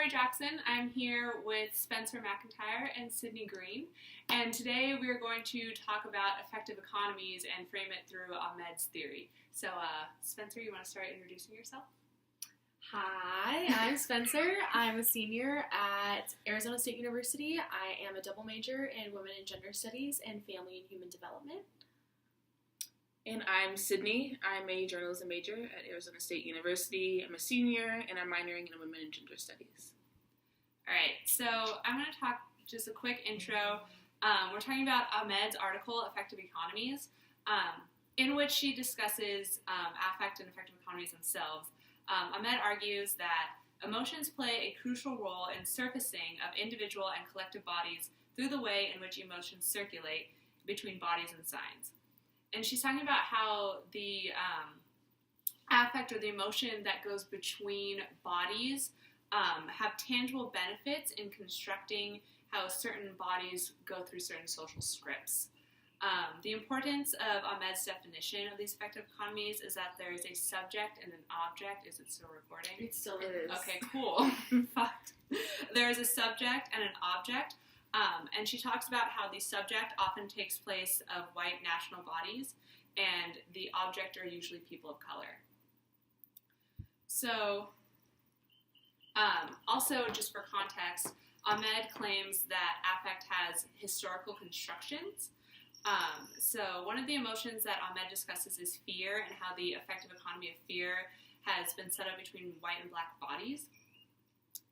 Tori Jackson. I'm here with Spencer McIntyre and Sydney Green, and today we are going to talk about affective economies and frame it through Ahmed's theory. So, Spencer, you want to start introducing yourself? Hi, I'm Spencer. I'm a senior at Arizona State University. I am a double major in Women and Gender Studies and Family and Human Development. And I'm Sydney. I'm a journalism major at Arizona State University. I'm a senior, and I'm minoring in Women and Gender Studies. All right, so I'm going to talk just a quick intro. We're talking about Ahmed's article, Affective Economies, in which she discusses affect and affective economies themselves. Ahmed argues that emotions play a crucial role in surfacing of individual and collective bodies through the way in which emotions circulate between bodies and signs. And she's talking about how the affect or the emotion that goes between bodies have tangible benefits in constructing how certain bodies go through certain social scripts. The importance of Ahmed's definition of these affective economies is that there is a subject and an object. Is it still recording? It still is. Okay, cool. Fucked. There is a subject and an object. And she talks about how the subject often takes place of white national bodies, and the object are usually people of color. So, also, just for context, Ahmed claims that affect has historical constructions. So, one of the emotions that Ahmed discusses is fear, and how the affective economy of fear has been set up between white and black bodies.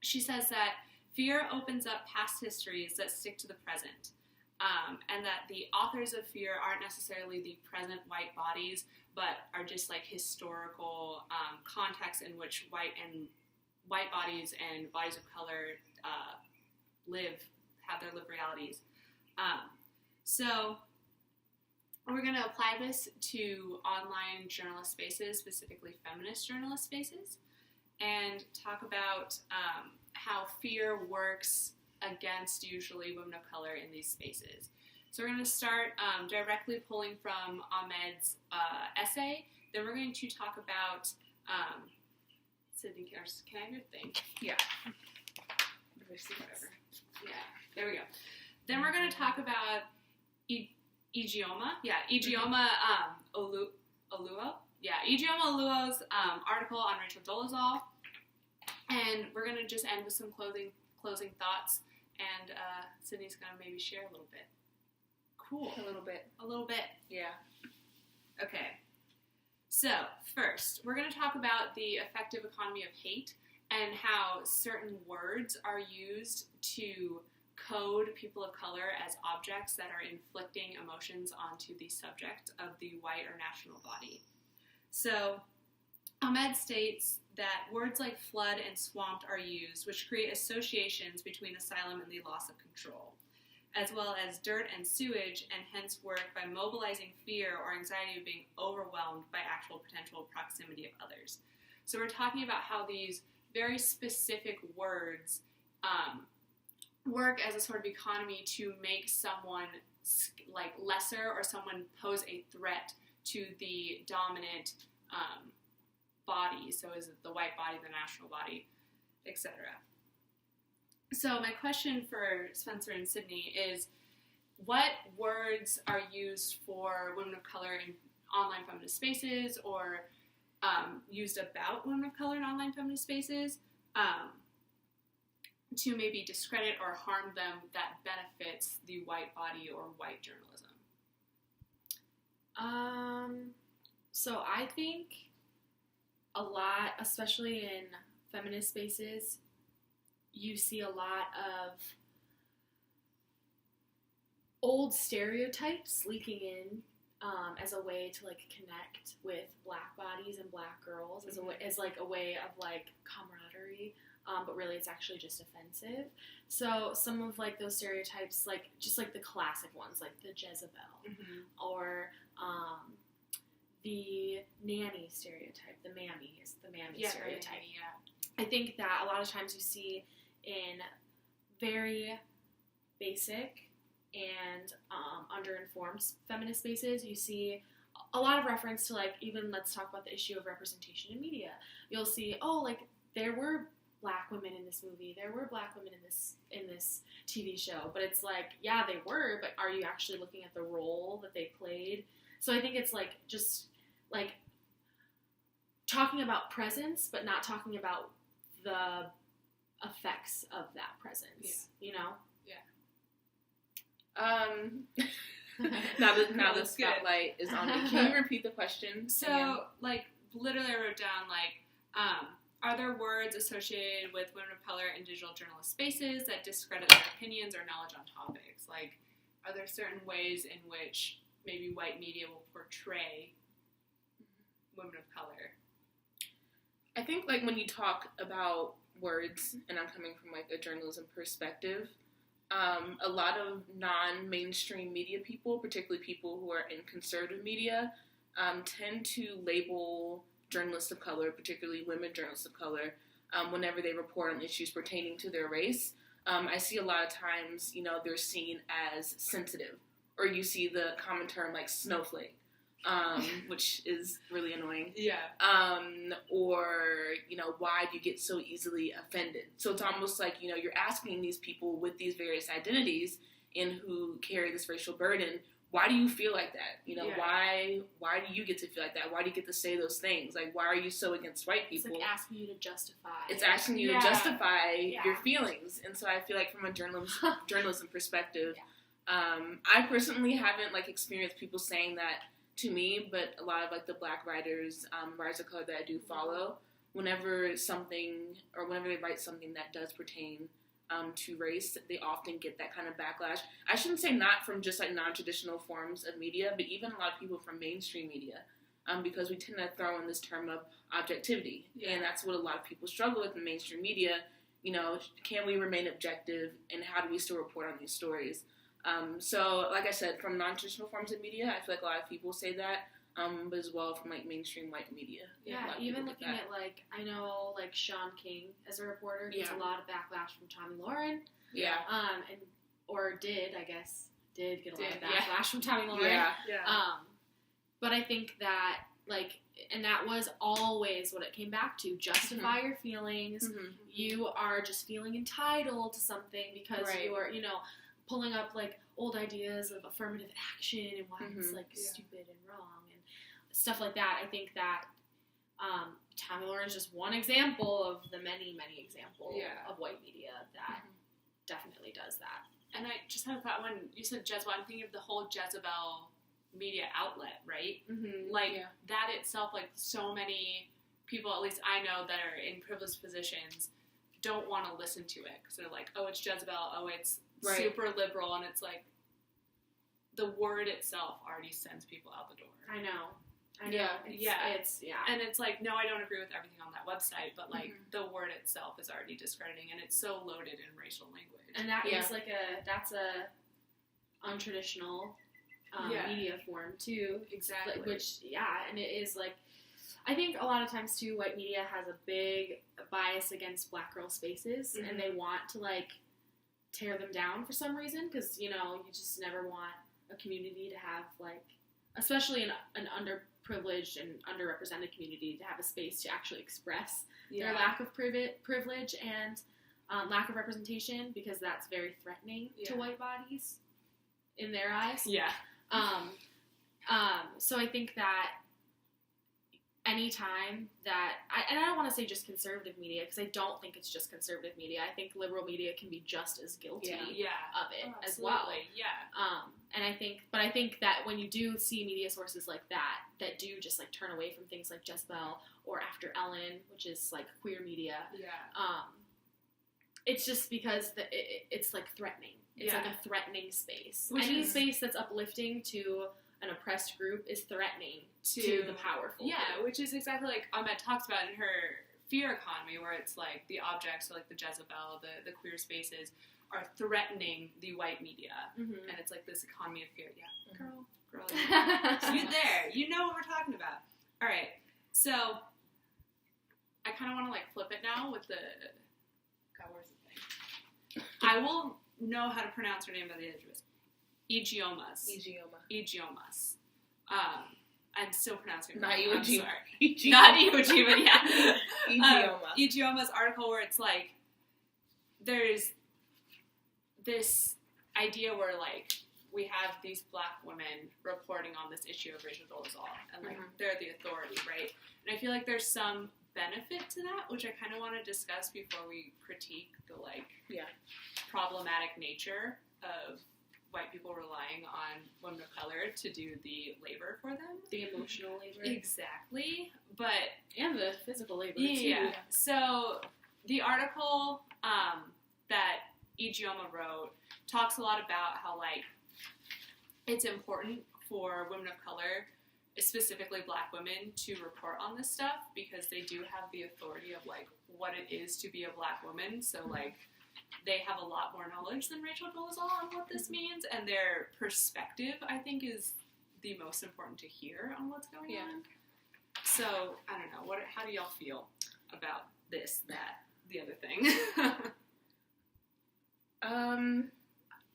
She says that fear opens up past histories that stick to the present, and that the authors of fear aren't necessarily the present white bodies, but are just like historical contexts in which white bodies and bodies of color have their lived realities. So we're going to apply this to online journalist spaces, specifically feminist journalist spaces, and talk about how fear works against usually women of color in these spaces. So we're going to start directly pulling from Ahmed's essay. Then we're going to talk about Sydney, can I have your thing? Yeah. Whatever. Yeah, there we go. Then we're going to talk about Ijeoma. Yeah, Ijeoma Oluo. Yeah, Ijeoma Oluo's article on Rachel Dolezal. And we're going to just end with some closing thoughts, and Sydney's going to maybe share a little bit. Cool. A little bit. Yeah. Okay. So, first, we're going to talk about the affective economy of hate and how certain words are used to code people of color as objects that are inflicting emotions onto the subject of the white or national body. So, Ahmed states that words like flood and swamped are used, which create associations between asylum and the loss of control, as well as dirt and sewage, and hence work by mobilizing fear or anxiety of being overwhelmed by actual potential proximity of others. So we're talking about how these very specific words work as a sort of economy to make someone like lesser, or someone pose a threat to the dominant body, so is it the white body, the national body, etc. So my question for Spencer and Sydney is, what words are used for women of color in online feminist spaces, or used about women of color in online feminist spaces, to maybe discredit or harm them that benefits the white body or white journalism? So I think a lot, especially in feminist spaces, you see a lot of old stereotypes leaking in as a way to like connect with black bodies and black girls, as a way of like camaraderie, but really it's actually just offensive. So some of like those stereotypes, like just like the classic ones, like the Jezebel, or the nanny stereotype, the mammy stereotype. Nanny, yeah. I think that a lot of times you see in very basic and underinformed feminist spaces, you see a lot of reference to, like, even let's talk about the issue of representation in media. You'll see, oh, like, there were black women in this movie. There were black women in this TV show, but it's like, yeah, they were, but are you actually looking at the role that they played? So I think it's like just like talking about presence, but not talking about the effects of that presence. You know? Now the spotlight is on me. Can you repeat the question? So, again? like, literally I wrote down, like, are there words associated with women of color in digital journalist spaces that discredit their opinions or knowledge on topics? Like, are there certain ways in which maybe white media will portray women of color? I think, like, when you talk about words, and I'm coming from, like, a journalism perspective, a lot of non-mainstream media people, particularly people who are in conservative media, tend to label journalists of color, particularly women journalists of color, whenever they report on issues pertaining to their race. I see a lot of times, you know, they're seen as sensitive, or you see the common term like snowflake, which is really annoying. Yeah. Or, you know, why do you get so easily offended? So it's almost like, you know, you're asking these people with these various identities and who carry this racial burden, why do you feel like that? You know, why do you get to feel like that? Why do you get to say those things? Like, why are you so against white people? It's like asking you to justify. It's asking you to justify your feelings. And so I feel like from a journalism perspective, I personally haven't, like, experienced people saying that to me, but a lot of, like, the black writers, writers of color that I do follow, whenever they write something that does pertain to race, they often get that kind of backlash. I shouldn't say not from just, like, non-traditional forms of media, but even a lot of people from mainstream media, because we tend to throw in this term of objectivity, and that's what a lot of people struggle with in mainstream media. You know, can we remain objective, and how do we still report on these stories? So, like I said, from non-traditional forms of media, I feel like a lot of people say that, but as well from, like, mainstream white media. Yeah, even looking at, like, I know, like, Sean King as a reporter gets a lot of backlash from Tommy Lauren. Yeah. Did get a lot of backlash from Tommy Lauren. Yeah. But I think that, like, and that was always what it came back to. Justify your feelings. Mm-hmm. You are just feeling entitled to something because you are, you know, pulling up, like, old ideas of affirmative action and why it's, like, stupid and wrong and stuff like that. I think that Tommy Lauren is just one example of the many, many examples of white media that definitely does that. And I just had a thought when you said Jezebel, I'm thinking of the whole Jezebel media outlet, right? Mm-hmm. Like, that itself, like, so many people, at least I know, that are in privileged positions, don't want to listen to it because they're like, oh, it's Jezebel, oh, it's super liberal, and it's like, the word itself already sends people out the door. I know. It's and it's like, no, I don't agree with everything on that website, but, like, the word itself is already discrediting, and it's so loaded in racial language. And that is like that's a untraditional media form too. Exactly. Which and it is, like, I think a lot of times too, white media has a big bias against black girl spaces, and they want to, like, tear them down for some reason, because, you know, you just never want a community to have, like, especially an underprivileged and underrepresented community, to have a space to actually express their lack of privilege and lack of representation, because that's very threatening to white bodies in their eyes. So I think that anytime that, I don't want to say just conservative media, because I don't think it's just conservative media. I think liberal media can be just as guilty of it as well. And I think that when you do see media sources like that do just, like, turn away from things like Jezebel or After Ellen, which is, like, queer media, it's just because it's, like, threatening. It's like a threatening space. Any space that's uplifting to an oppressed group is threatening to the powerful. Yeah, which is exactly like Ahmed talks about in her Fear Economy, where it's like the objects, so like the Jezebel, the queer spaces, are threatening the white media. And it's like this economy of fear. Girl. You there. You know what we're talking about. All right. So, I kind of want to, like, flip it now with the... God, where's the thing? I will know how to pronounce her name by the end of this. Idiomas. I'm still pronouncing it Not wrong. Iwo I'm Jima. sorry. Not Iwo Jima, yeah. Ijioma's article where it's like, there's this idea where, like, we have these black women reporting on this issue of racial dolezal, and, like, they're the authority, right? And I feel like there's some benefit to that, which I kind of want to discuss before we critique the, like, problematic nature of white people relying on women of color to do the labor for them. The emotional labor. Exactly. But... And the physical labor, yeah. So, the article that Ijeoma wrote talks a lot about how, like, it's important for women of color, specifically black women, to report on this stuff because they do have the authority of, like, what it is to be a black woman. So, like, they have a lot more knowledge than Rachel Dolezal on what this means, and their perspective, I think, is the most important to hear on what's going on. So, I don't know. How do y'all feel about this, that, the other thing?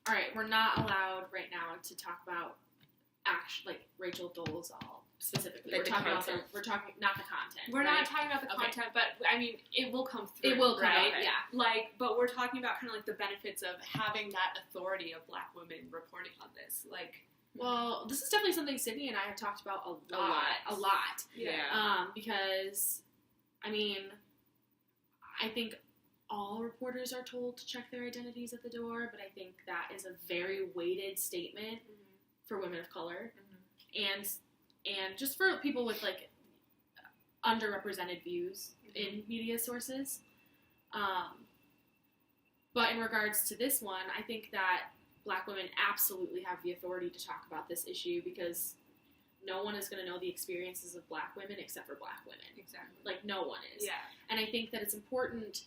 All right, we're not allowed right now to talk about Rachel Dolezal specifically. Like we're talking not the content. We're not talking about the content, but I mean, it will come through. It will come, right? yeah. Like, but we're talking about kind of like the benefits of having that authority of black women reporting on this. Like, well, this is definitely something Sydney and I have talked about a lot. Yeah. Because, I mean, I think all reporters are told to check their identities at the door, but I think that is a very weighted statement for women of color, and just for people with, like, underrepresented views in media sources. But in regards to this one, I think that black women absolutely have the authority to talk about this issue because no one is going to know the experiences of black women except for black women. Exactly. Like, no one is. Yeah. And I think that it's important,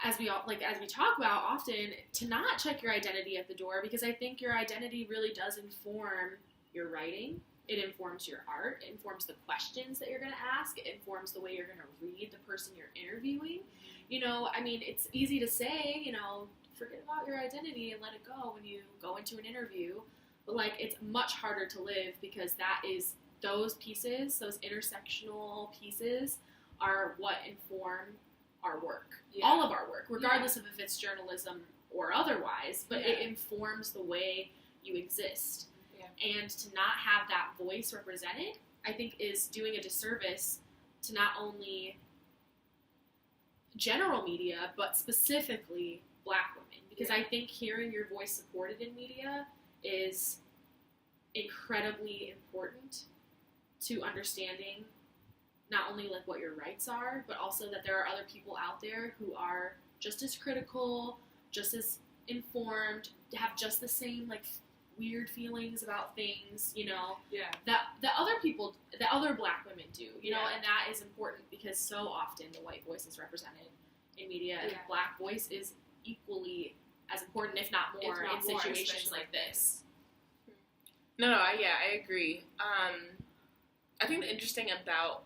as we talk about often, to not check your identity at the door, because I think your identity really does inform your writing. It informs your art. It informs the questions that you're going to ask. It informs the way you're going to read the person you're interviewing. You know, I mean, it's easy to say, you know, forget about your identity and let it go when you go into an interview. But, like, it's much harder to live because that is, those pieces, those intersectional pieces are what inform our work. Yeah. All of our work, regardless of if it's journalism or otherwise, but it informs the way you exist. Yeah. And to not have that voice represented, I think, is doing a disservice to not only general media, but specifically black women. Because I think hearing your voice supported in media is incredibly important to understanding not only, like, what your rights are, but also that there are other people out there who are just as critical, just as informed, have just the same, like, weird feelings about things, you know, that other black women do, you know, and that is important because so often the white voice is represented in media, and the black voice is equally as important, if not more, in situations like this. I agree. I think the interesting about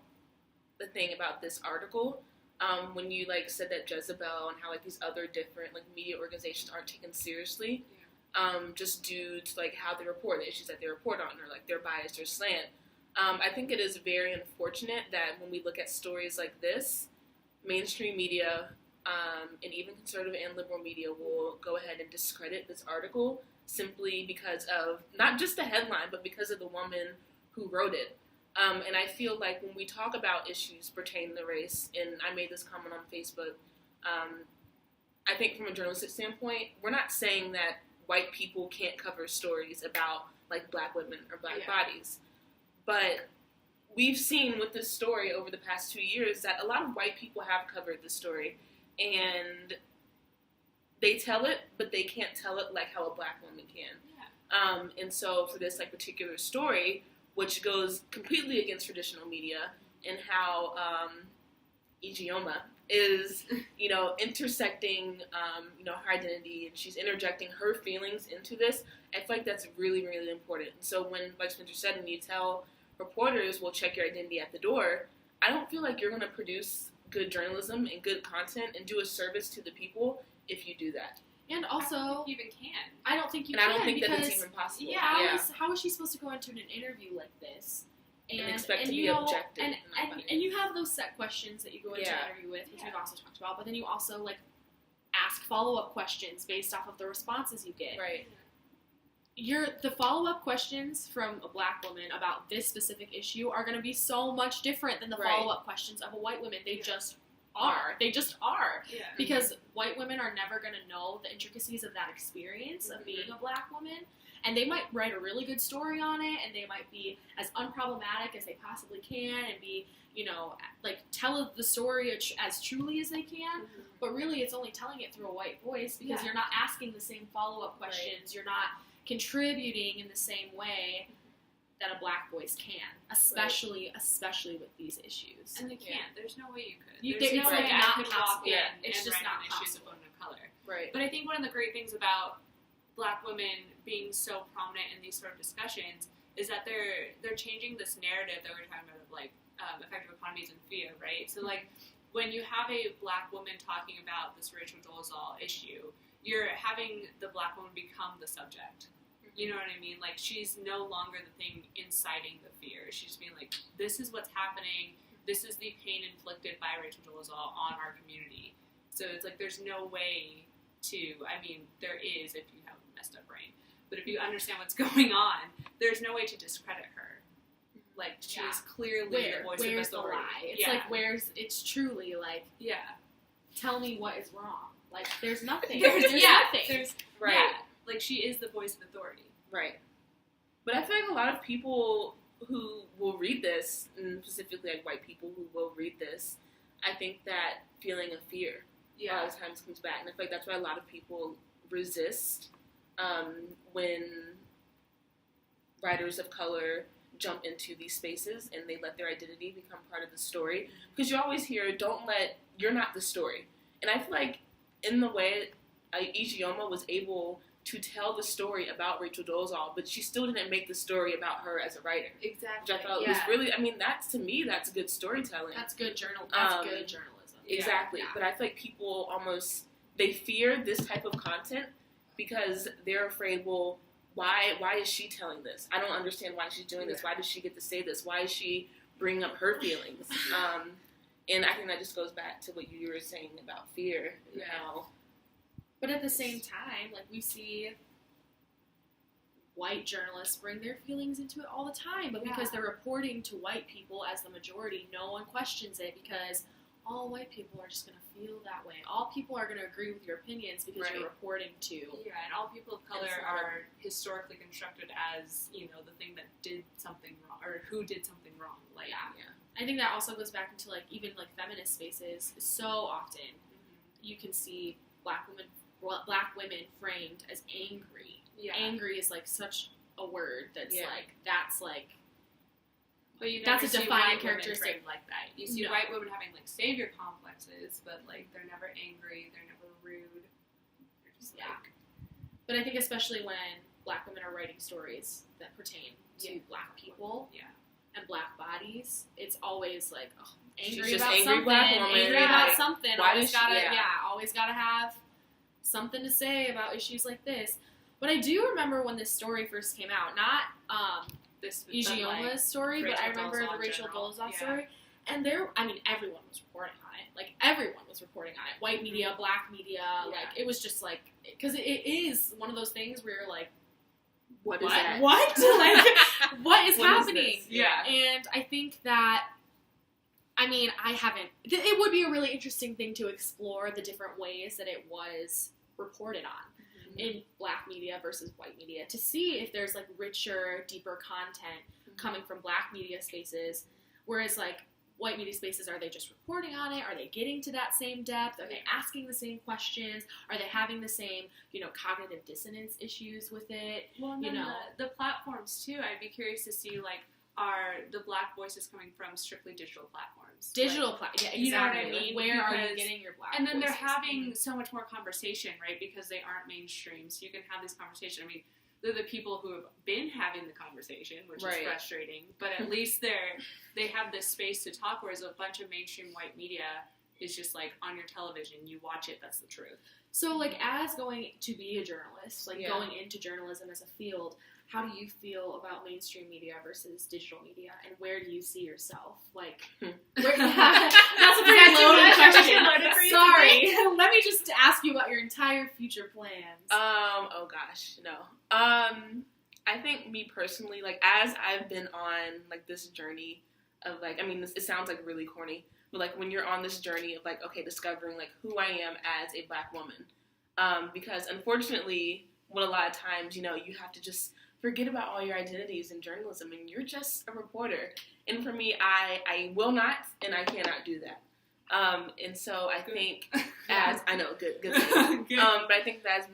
the thing about this article, when you, like, said that Jezebel and how, like, these other different, like, media organizations aren't taken seriously, just due to, like, how they report the issues that they report on, or, like, their bias or slant. I think it is very unfortunate that when we look at stories like this, mainstream media, and even conservative and liberal media will go ahead and discredit this article simply because of, not just the headline, but because of the woman who wrote it. And I feel like when we talk about issues pertaining to race, and I made this comment on Facebook, I think from a journalistic standpoint, we're not saying that white people can't cover stories about, like, black women or black bodies. But we've seen with this story over the past 2 years that a lot of white people have covered the story, and they tell it, but they can't tell it like how a black woman can. Yeah. And so for this, like, particular story, which goes completely against traditional media, and how Ijeoma is, you know, intersecting, you know, her identity, and she's interjecting her feelings into this, I feel like that's really, really important. So when, like Spencer said, when you tell reporters, well, check your identity at the door, I don't feel like you're going to produce good journalism and good content and do a service to the people if you do that. And also, I don't think you even can. I don't think you can. And I don't think that it's even possible. How is she supposed to go into an interview like this and expect to be objective. And you have those set questions that you go into an interview with, which we've also talked about, but then you also, like, ask follow-up questions based off of the responses you get. Right. The follow-up questions from a black woman about this specific issue are going to be so much different than the follow-up questions of a white woman. They just are. They just are. Yeah. Because white women are never going to know the intricacies of that experience of being a black woman. And they might write a really good story on it, and they might be as unproblematic as they possibly can, and be, you know, like, tell the story as truly as they can. But really, it's only telling it through a white voice, because you're not asking the same follow-up questions. Right. You're not contributing in the same way that a black voice can, especially with these issues. And they can't. There's no way you could. It's no like way not I could walk in It's and just write not on issues of possible. women of color. Right. But I think one of the great things about black women being so prominent in these sort of discussions is that they're changing this narrative that we're talking about of, like, affective economies and fear, right? So, like, when you have a black woman talking about this Rachel Dolezal issue, you're having the black woman become the subject. You know what I mean? Like, she's no longer the thing inciting the fear. She's being like, this is what's happening. This is the pain inflicted by Rachel Dolezal on our community. So it's like, there's no way to, I mean, there is if you have a messed up brain. But if you understand what's going on, there's no way to discredit her. Like, she is clearly the voice of authority. Where's the lie? It's like, it's truly, like, tell me what is wrong. Like, there's nothing. There's nothing. Like, she is the voice of authority. Right. But I feel like a lot of people who will read this, and specifically, like, white people who will read this, I think that feeling of fear a lot of times comes back. And I feel like that's why a lot of people resist when writers of color jump into these spaces and they let their identity become part of the story. Because you always hear, you're not the story. And I feel like in the way Ijeoma was able to tell the story about Rachel Dolezal, but she still didn't make the story about her as a writer. Exactly. Which I thought was really, I mean, that's good storytelling. That's good journalism. Exactly. But I feel like people they fear this type of content because they're afraid, well, why is she telling this? I don't understand why she's doing this. Why does she get to say this? Why is she bringing up her feelings? And I think that just goes back to what you were saying about fear and how. But at the same time, like, we see white journalists bring their feelings into it all the time, but because they're reporting to white people as the majority, no one questions it, because all white people are just going to feel that way. All people are going to agree with your opinions because you're reporting to. Yeah, and all people of color are historically constructed as, you know, the thing that did something wrong, or who did something wrong. Like, I think that also goes back into, like, even, like, feminist spaces. So often you can see black women framed as angry. Yeah. Angry is, like, such a word that's like, but you that's a defining characteristic like that. You see white women having, like, savior complexes, but, like, they're never angry, they're never rude. They're just like. But I think especially when black women are writing stories that pertain to black people and black bodies, it's always like, angry about something. Always gotta have something to say about issues like this. But I do remember when this story first came out, not Ijeoma's story, but I remember the Rachel Dolezal story. And everyone was reporting on it. Like, everyone was reporting on it. White media, black media, like, it was just like, because it is one of those things where you're like, what is that? What? Like, what is happening? Yeah. And I think that, it would be a really interesting thing to explore the different ways that it was reported on in black media versus white media, to see if there's, like, richer, deeper content coming from black media spaces, whereas, like, white media spaces, are they just reporting on it? Are they getting to that same depth? Are they asking the same questions? Are they having the same, cognitive dissonance issues with it? Well, and then the platforms, too, I'd be curious to see, like, are the black voices coming from strictly digital platforms? Exactly. You know what I mean? Like, where are you getting your black And then voices? they're having so much more conversation, right? Because they aren't mainstream, so you can have this conversation. I mean, they're the people who have been having the conversation, which is frustrating, but at least they have this space to talk, whereas a bunch of mainstream white media is just like on your television. You watch it. That's the truth. So, like, as going to be a journalist, like, Yeah. going into journalism as a field, how do you feel about mainstream media versus digital media, and where do you see yourself? Like, where, that's a pretty loaded question. Sorry. Let me just ask you about your entire future plans. Oh gosh, no. I think me personally, like, as I've been on, like, this journey of, like, I mean, it sounds, like, really corny, but, like, when you're on this journey of, like, okay, discovering, like, who I am as a Black woman, because, unfortunately, what a lot of times, you know, you have to just forget about all your identities in journalism, and you're just a reporter. And for me, I will not, and I cannot do that. And so I think, as, I know, good thing. But I think that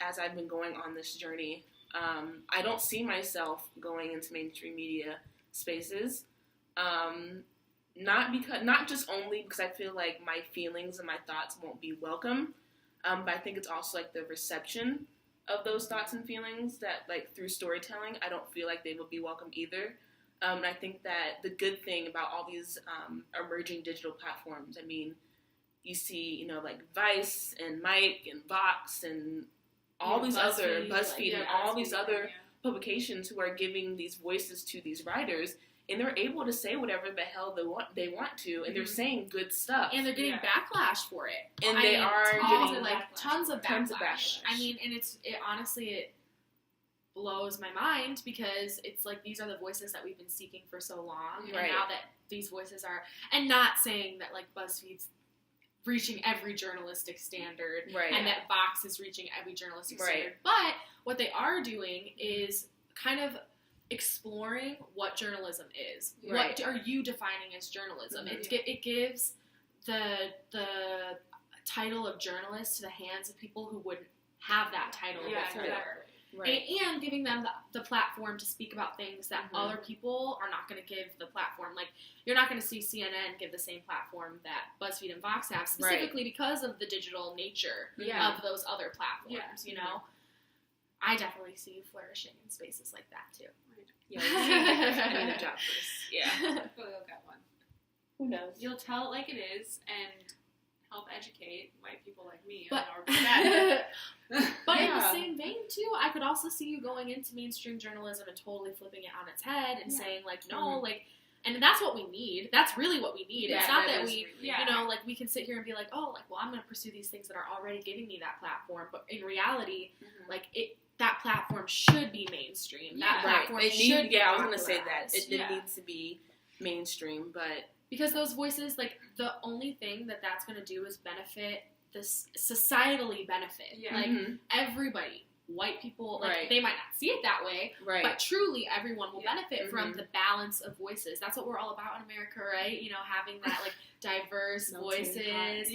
as I've been going on this journey, I don't see myself going into mainstream media spaces. Not just only because I feel like my feelings and my thoughts won't be welcome, but I think it's also like the reception of those thoughts and feelings that, like, through storytelling, I don't feel like they would be welcome either. And I think that the good thing about all these emerging digital platforms, I mean, you see, you know, like Vice and Mike and Vox and all these other, BuzzFeed and all these other publications who are giving these voices to these writers, and they're able to say whatever the hell they want to, and they're saying good stuff. And they're getting backlash for it. And they are getting tons of backlash. I mean, and it blows my mind, because it's like, these are the voices that we've been seeking for so long, and now that these voices are, and not saying that, like, BuzzFeed's reaching every journalistic standard, and that Vox is reaching every journalistic standard, but what they are doing is kind of exploring what journalism is. What are you defining as journalism? It gives the title of journalist to the hands of people who wouldn't have that title before. And giving them the platform to speak about things that other people are not going to give the platform. Like, you're not going to see CNN give the same platform that BuzzFeed and Vox have, specifically because of the digital nature of those other platforms, you know? I definitely see you flourishing in spaces like that, too. Yeah, I need a job first. Yeah. I feel like I'll get one. Who knows? You'll tell it like it is, and help educate white people like me. But in the same vein, too, I could also see you going into mainstream journalism and totally flipping it on its head and saying, like, no, like, and that's what we need. That's really what we need. It's not that we, you know, like, we can sit here and be like, oh, like, well, I'm going to pursue these things that are already giving me that platform. But in reality, like, that platform should be mainstream. That platform should be I was going to say that. It needs to be mainstream, but... Because those voices, like, the only thing that's going to do is benefit, societally benefit. Like, everybody, white people, like, they might not see it that way, but truly everyone will benefit from the balance of voices. That's what we're all about in America, right? You know, having that, like, diverse voices,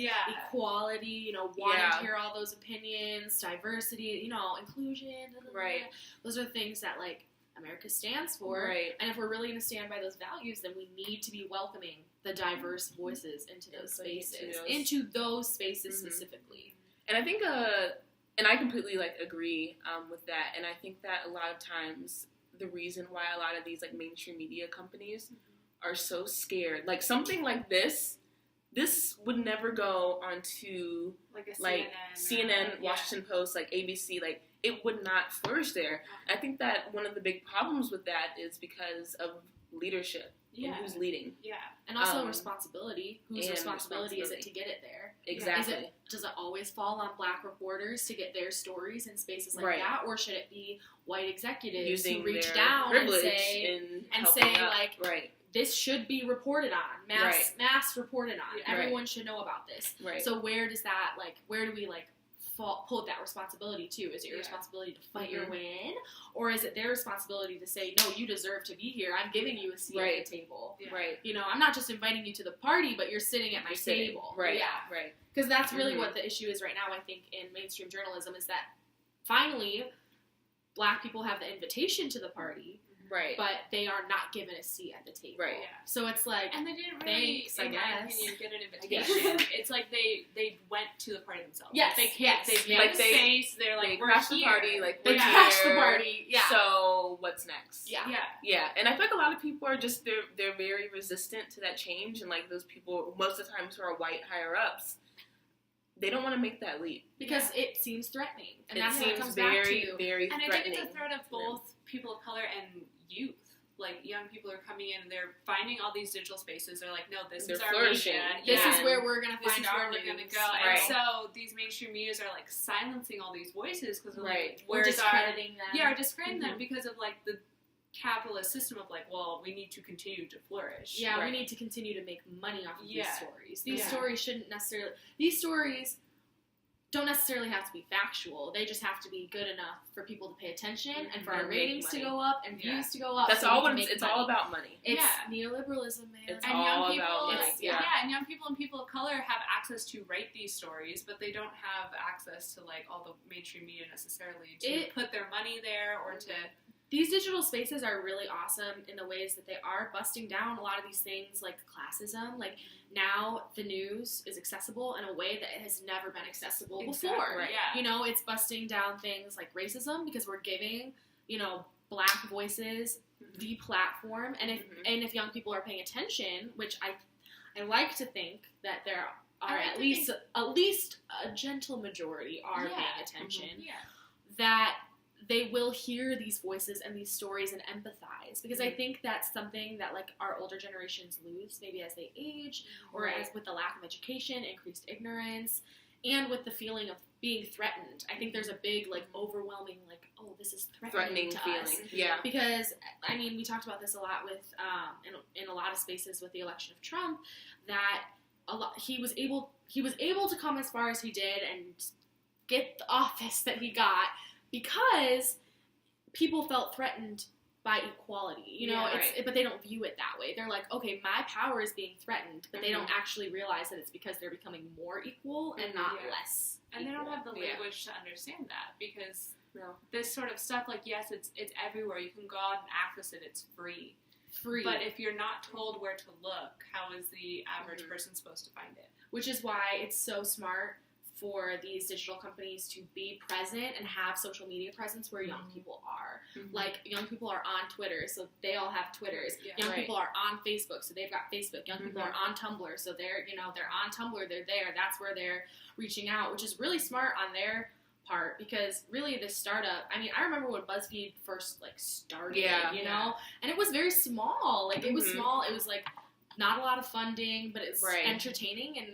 equality, you know, wanting to hear all those opinions, diversity, you know, inclusion, Those are things that, like, America stands for, and if we're really going to stand by those values, then we need to be welcoming the diverse voices into those spaces, specifically. And I think, and I completely, like, agree with that, and I think that a lot of times the reason why a lot of these, like, mainstream media companies are so scared, like, something like this would never go onto, like, a CNN, Washington Post, like, ABC, like, it would not flourish there. I think that one of the big problems with that is because of leadership and who's leading. And also responsibility. Whose responsibility is it to get it there? Exactly. Does it always fall on Black reporters to get their stories in spaces like that? Or should it be white executives who reach down and say, like, this should be reported on, mass reported on. Everyone should know about this. So where does that, like, where do we, like, pull that responsibility to? Is it your responsibility to fight your way in? Or is it their responsibility to say, no, you deserve to be here. I'm giving you a seat at the table. You know, I'm not just inviting you to the party, but you're sitting at my table. Because that's really what the issue is right now, I think, in mainstream journalism, is that finally Black people have the invitation to the party, Right. But they are not given a seat at the table. Right. Yeah. So it's like, and they didn't really, thanks, in I my guess. opinion, get an invitation. It's like they went to the party themselves. Yes, Like, they can't. yes. They Like, made they- space. They're like, they we're crashed here. the party, like, they we're crashed the here. party. Yeah. So what's next? Yeah. Yeah. Yeah, and I feel like a lot of people are just they're very resistant to that change, and like those people most of the times who are white higher ups, they don't want to make that leap Because it seems threatening. And it that's what it seems comes very back to. very And I threatening. think it's a threat of both people of color and youth. Like, young people are coming in and they're finding all these digital spaces. They're like, no, this They're is our flourishing. media. This Yeah. is where we're going to This find is our where we're news. gonna go. Right. And so these mainstream medias are like silencing all these voices because Right. like, We're where's our discrediting them. yeah, we're discrediting Mhm. them because of like the capitalist system of like, well, we need to continue to flourish. Yeah, Right. we need to continue to make money off of Yeah. these stories. These Yeah. stories shouldn't necessarily... These stories don't necessarily have to be factual. They just have to be good enough for people to pay attention and for And our make ratings to money. go up and Yeah. views to go up. That's so all we what can it's, make it's money. all about money. It's Yeah. neoliberalism, man. It's And all young people, about money. It's- yeah. Yeah. and young people and people of color have access to write these stories, but they don't have access to like all the mainstream media necessarily to put their money there or to. These digital spaces are really awesome in the ways that they are busting down a lot of these things like classism. Like, now the news is accessible in a way that it has never been accessible before. Right. Yeah. You know, it's busting down things like racism because we're giving, you know, black voices the platform. And if young people are paying attention, which I like to think that there are at least a gentle majority are paying attention, Yeah. that they will hear these voices and these stories and empathize, because I think that's something that like our older generations lose maybe as they age, or as with the lack of education, increased ignorance, and with the feeling of being threatened. I think there's a big like overwhelming like, oh, this is threatening to feeling. us. Yeah. Because I mean, we talked about this a lot with in a lot of spaces with the election of Trump, that he was able to come as far as he did and get the office that he got because people felt threatened by equality, you know, but they don't view it that way. They're like, okay, my power is being threatened, but they don't actually realize that it's because they're becoming more equal and not less And they equal. don't have the language to understand that, because this sort of stuff, like, yes, it's everywhere. You can go out and access it. It's free. But if you're not told where to look, how is the average person supposed to find it? Which is why it's so smart for these digital companies to be present and have social media presence where young people are. Like, young people are on Twitter, so they all have Twitters. Young people are on Facebook, so they've got Facebook. Young people are on Tumblr, so they're on Tumblr, they're there. That's where they're reaching out, which is really smart on their part, because really this startup, I mean, I remember when BuzzFeed first like started, you know, and it was very small. Like, it was small. It was like not a lot of funding, but it's entertaining, and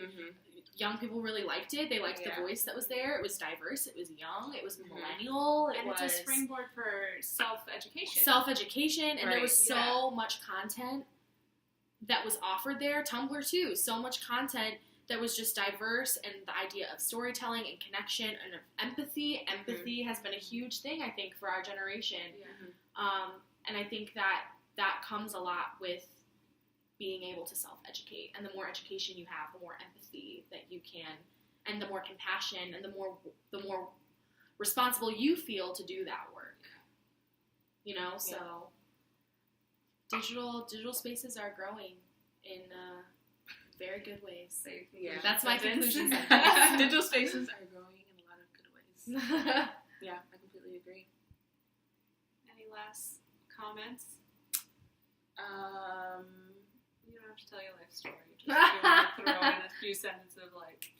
young people really liked it. They liked the voice that was there. It was diverse. It was young. It was millennial. It's a springboard for self-education. And there was so much content that was offered there. Tumblr too. So much content that was just diverse, and the idea of storytelling and connection and of empathy. Empathy has been a huge thing, I think, for our generation. And I think that comes a lot with being able to self-educate. And the more education you have, the more empathy that you can, and the more compassion, and the more responsible you feel to do that work. You know, so digital spaces are growing in very good ways. That's my conclusion. Digital spaces are growing in a lot of good ways. Yeah, I completely agree. Any last comments? You don't have to tell your life story. Just if you want to throw in a few sentences of like,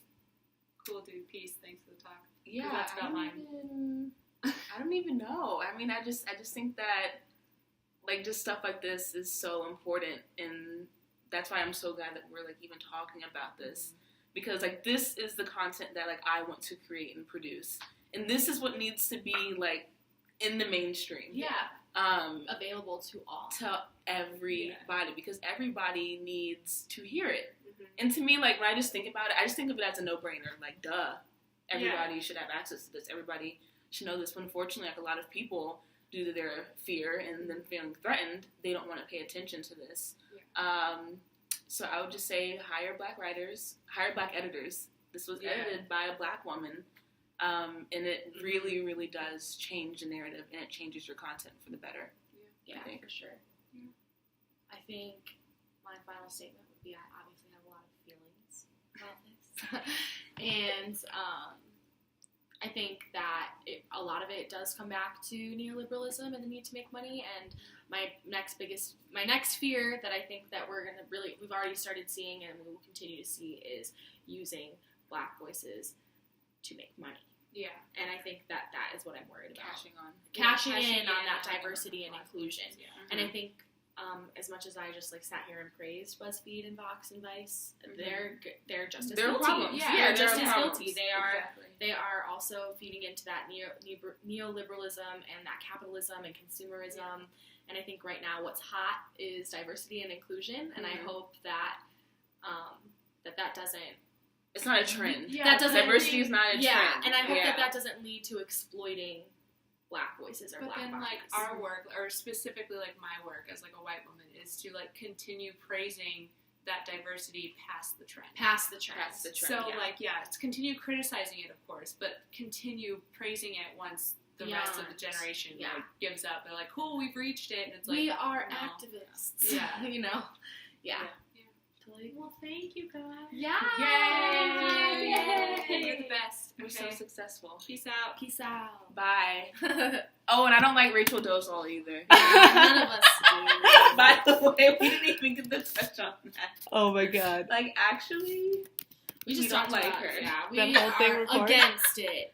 cool dude, peace, thanks for the talk. Yeah, that's about mine. I don't even know. I mean, I just think that like just stuff like this is so important, and that's why I'm so glad that we're like even talking about this, because like this is the content that like I want to create and produce, and this is what needs to be like in the mainstream. Available to all. To everybody, because everybody needs to hear it. And to me, like, when I just think about it, I just think of it as a no-brainer. Like, duh. Everybody should have access to this. Everybody should know this. But unfortunately, like, a lot of people, due to their fear and them feeling threatened, they don't want to pay attention to this. So I would just say hire black writers, hire black editors. This was edited by a black woman. And it really, really does change the narrative, and it changes your content for the better. Yeah, think. for sure. Yeah. I think my final statement would be I obviously have a lot of feelings about this. And I think that a lot of it does come back to neoliberalism and the need to make money. And my next fear that I think that we've already started seeing and we will continue to see is using Black voices to make money. Yeah. And I think that is what I'm worried about. Cashing in on that diversity and inclusion. Yeah. And I think as much as I just like sat here and praised BuzzFeed and Vox and Vice, they're just as guilty. Problems. Yeah, Yeah, they're just as problems. guilty. They are also feeding into that neoliberalism and that capitalism and consumerism. And I think right now what's hot is diversity and inclusion. And I hope that that doesn't. It's not a trend. Yeah, that doesn't. Diversity is not a trend. Yeah, and I hope that doesn't lead to exploiting Black voices or but Black then, bodies. like, our work, or specifically, like, my work as, like, a white woman, is to, like, continue praising that diversity past the trend. Past the trend. So, it's continue criticizing it, of course, but continue praising it once the rest of the generation, like, gives up. They're like, cool, we've reached it, and it's like, we are activists. Yeah. You know? Yeah. Totally. Well, thank you, guys. Yeah. Yay! You're the best. We're so successful. Peace out. Peace out. Bye. Oh, and I don't like Rachel Dolezal either. None of us do. By the way, we didn't even get the touch on that. Oh my god. Like, actually, we just don't talked like about her. Yeah, we That whole thing are recorded? against it.